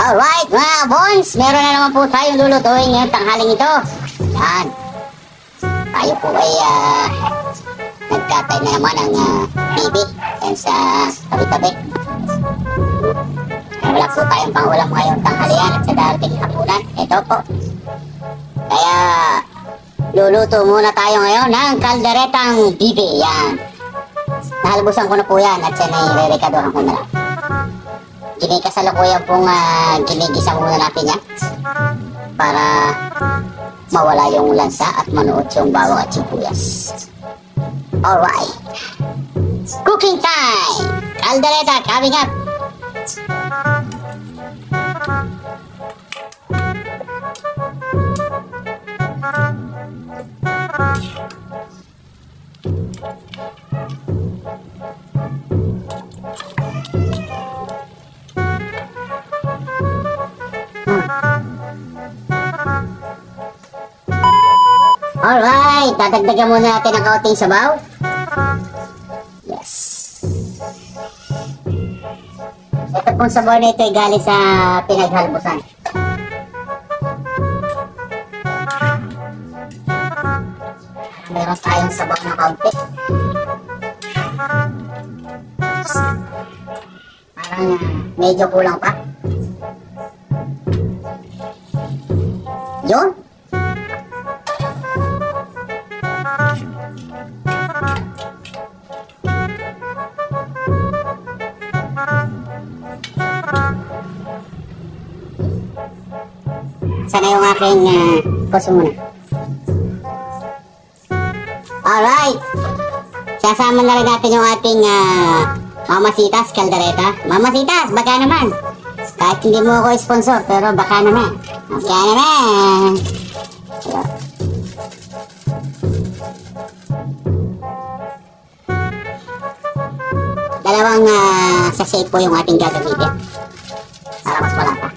Alright mga bones, meron na naman po tayong lulutuin ngayong tanghaling ito. Yan. Tayo po ay nagkatay na naman ng bibi yan sa tabi-tabi. Wala po tayong pangulam ngayong tanghalian at sa darating hapunan. Ito po. Kaya luluto muna tayo ngayon ng kalderetang bibi. Yan. Nahalbusan ko na po yan at yan ay re-recadohan ko na lang. Kasalukuyan pong ginigisa muna natin yan para mawala yung lansa at manuot yung bawang at sibuyas. Alright, cooking time! Caldereta coming up! Alright, dadagdagan muna natin ang kaunting sabaw. Yes. Ito pong sabaw na ito ay galing sa pinaghalbusan. Meron tayong sabaw na kaunti. Parang medyo kulang pa. Yun. Sana yung aking puso muna. Alright. Sasama na rin natin yung ating Mamasitas Caldereta. Mamasitas, baka naman. Kahit hindi mo ako sponsor, pero baka naman. Baka naman. Dalawang sachet po yung ating gagamitin. Para mas wala pa.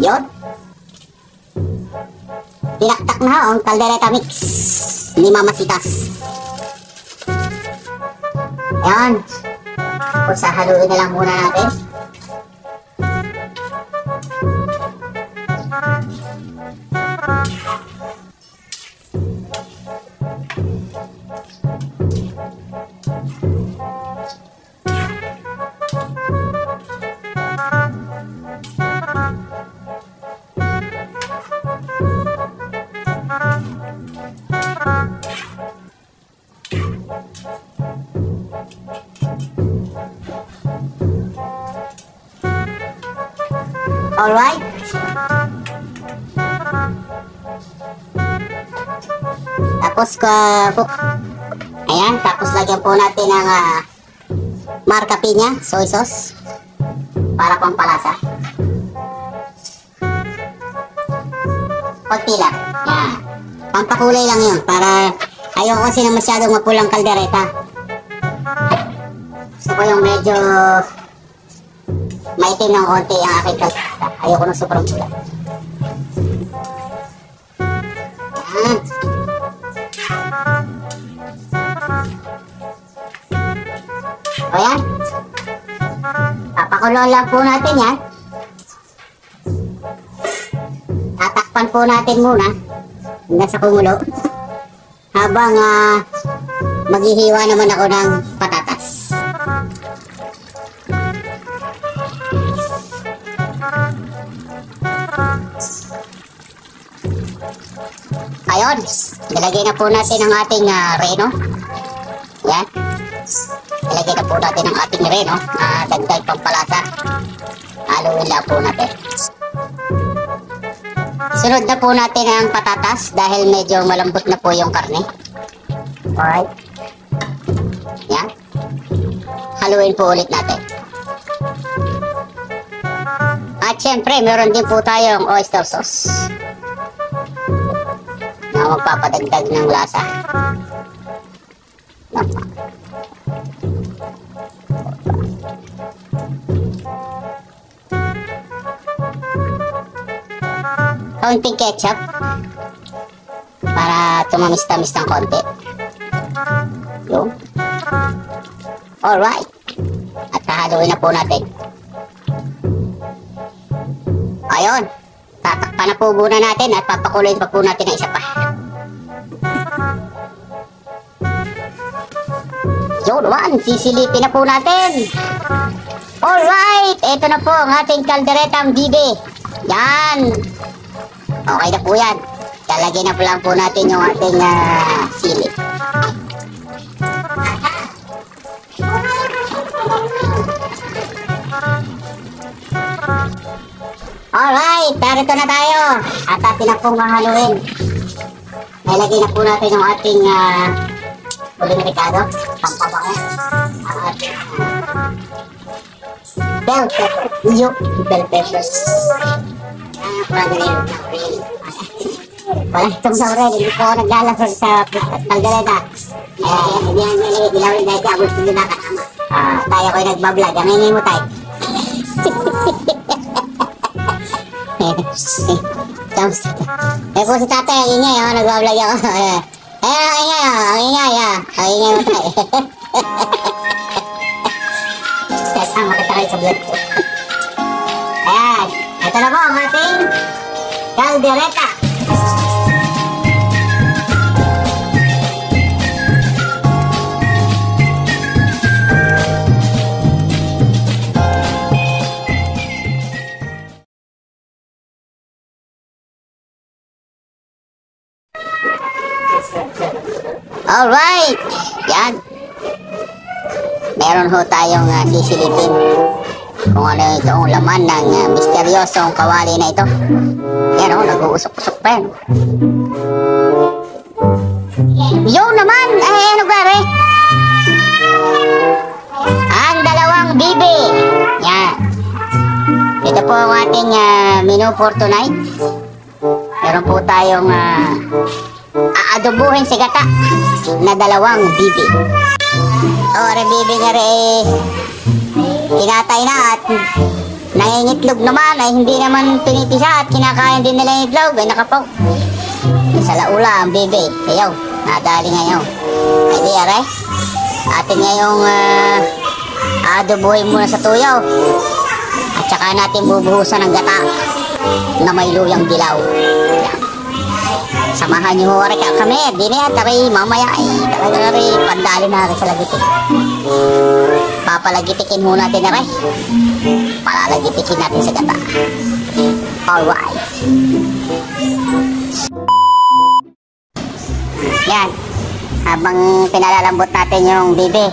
Yun. Tinaktak na ang caldereta mix ni Mamasitas. Ayan. Tapos haluin na lang muna natin. Alright. Tapos ayan, tapos lagyan po natin ng marca pinya, soy sauce para pampalasa. Konti lang. Yan. Pampakulay lang yun para ayaw kasi na masyadong mapulang kaldereta. Gusto ko yung medyo maitim ng konti ang aking kaldereta. Ayoko ng sobrang pula. Yan. O yan. Papakuloan lang po natin yan. Tatakpan po natin muna hanggang sa kumulo. Habang maghihiwa naman ako ng patatas. Ayun, nilagay na po natin ang ating reno. Yan. Nilagay na po natin ang ating reno. Dagdag pampalasa. Haluin lang po natin. Sunod na po natin ang patatas dahil medyo malambot na po yung karne. Alright. Yan. Haluin po ulit natin. At syempre, meron din po tayong oyster sauce na magpapadagdag ng lasa. Kaunting ketchup para tumamis-tamis ng konti. Yung. Alright. At hahaluin na po natin. Ayun. Tatakpan na po muna natin at papakuloyin pa po natin ng isa pa. Yun naman, sisilipin na po natin. Alright, ito na po ang ating kalderetang bibe. Yan. Okay na po yan. Lalagyan na po lang po natin yung ating sili. Alright, narito na tayo. At atin na pong mahaluin. Nalagay na po natin yung ating uling ricado. Pampabango. At bell pepper. Yung bell pepper. Wala itong laurel. Hindi po ako naglalasor sa kaldereta. Hindi ang nilawin dahil siya. Gusto nyo nakasama. Tayo ko'y nagbablog. Ang ingay mo tayo. Eh po si tatay, ang ingay, nagbablog ako. Ang ingay mo tayo. Kasama kita kayo sa vlog ko. Ayan, ito na po ang ating kaldereta. Alright, yan. Meron ho tayong sisilipin kung ano itong laman ng misteryosong kawali na ito. Yan o, nag-uusok-usok pa yan. Yun naman, ano pare? Ang dalawang bibi. Yan. Ito po ang ating menu for tonight. Meron po tayong aadobuhin si gata na dalawang bibi. Ore bibi nga rin kinatay na at nangingitlog naman ay hindi naman pinipisa at kinakain din nila yung itlog ay nakapaw. Sa laula ang bibi. Ayaw, nadali ngayon. Ay di are, atin ngayong aadobuhin muna sa tuyaw at saka natin bubuhusan ng gata na may luyang dilaw. Samahan niyo ho kami. Di na yan, taray mamaya ay talaga rin pandali na rin sa lagitik. Papalagitikin ho natin na rin. Palalagitikin natin sa gata. Alright. Yan. Habang pinalalambot natin yung bibi,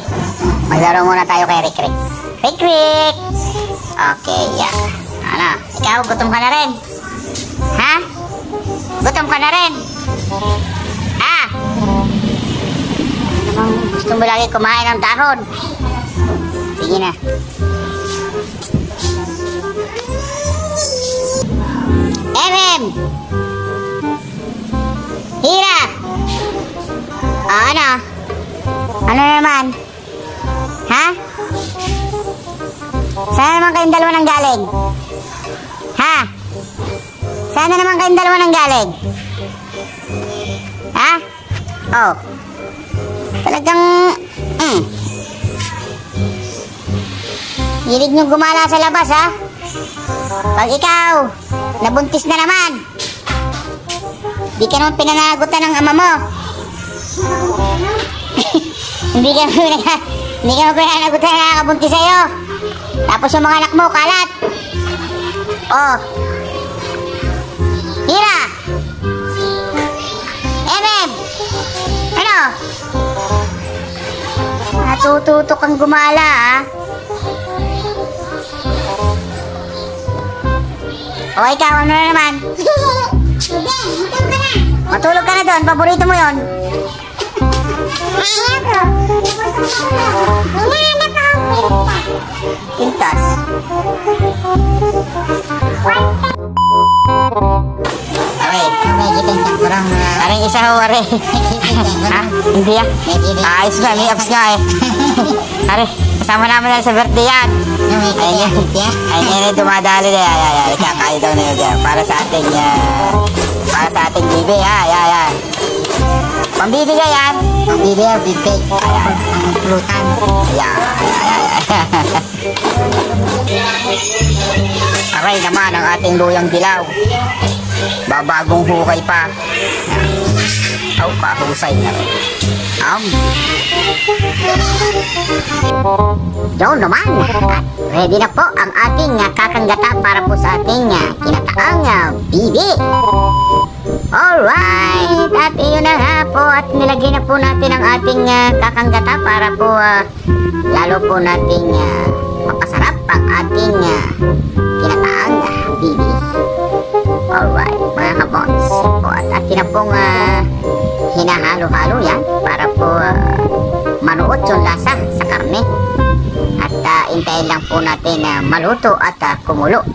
maglaro muna tayo kay Rick Rick. Rick Rick! Okay, yan. Ano? Ikaw, gutom ka na rin? Ha? Gutom ka na rin? Gusto mo lagi kumain ng dahon? Sige na. MM! Hira! Ano? Ano naman? Ha? Saan naman kayong dalawa nang galing? Ha? Saan naman kayong dalawa nang galing? Ha? Oh. Talagang hilig nyo gumala sa labas, ha? Pag ikaw nabuntis na naman, di ka naman pinanagutan ng ama mo. Hindi ka naman pinanagutan na nakakabuntis sa'yo. Tapos yung mga anak mo kalat. Oh, Hira! MM! Ano? Natututok kang gumala, ha? O ikaw, ano na naman? Matulog ka na doon, paborito mo yun. Pintas. Aring isa ho, are. Ha? Hindi ah. Ayos ba, may apps nga eh. Are, kasama namin na sa birthday yan. Ayun, dumadali na. Ay, kakain daw na yun. Para sa ating bibi, ha. Ayan. Pambibigay yan. Pambibigay, big cake. Ayan, ang pulutan. Ayan. Aray naman ang ating luyang dilaw. Babagong hukay pa. Aw, kahusay na rin. Yun naman. Ready na po ang ating kakanggata para po sa ating kinataang bibi. Alright. At iyon na nga po. At nilagay na po natin ang ating kakanggata para po lalo po nating mapasarap ang ating kinataang bibi. Alright, mga kabons. At atin na pong hinahalo-halo yan para po manuot yung lasa sa karne. At intayin lang po natin maluto at kumulo.